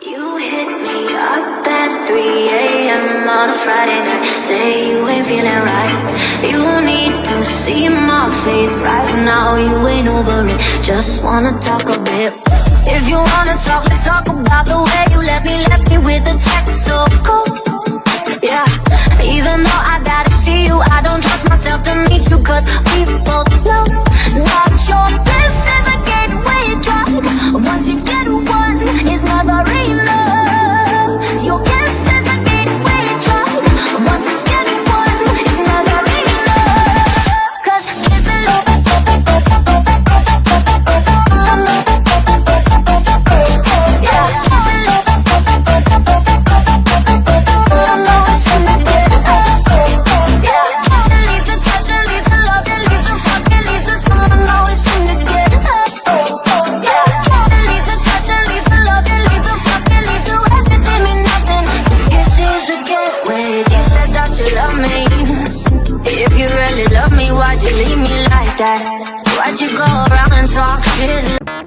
You hit me up at 3 a.m. on a Friday night. Say you ain't feeling right. You need to see my face right now. You ain't over it, just wanna talk a bit. If you wanna talk, let's talk about the way you left me with a text so cold. Yeah, even though I gotta see you, I don't trust myself to meet you, cause we both know not your bliss is a gateway drug. Once you get one, it's never enough. Your kiss is a gateway drug. Once you get one, it's never enough. Cause kissing why'd you leave me like that? Why'd you go around and talk shit?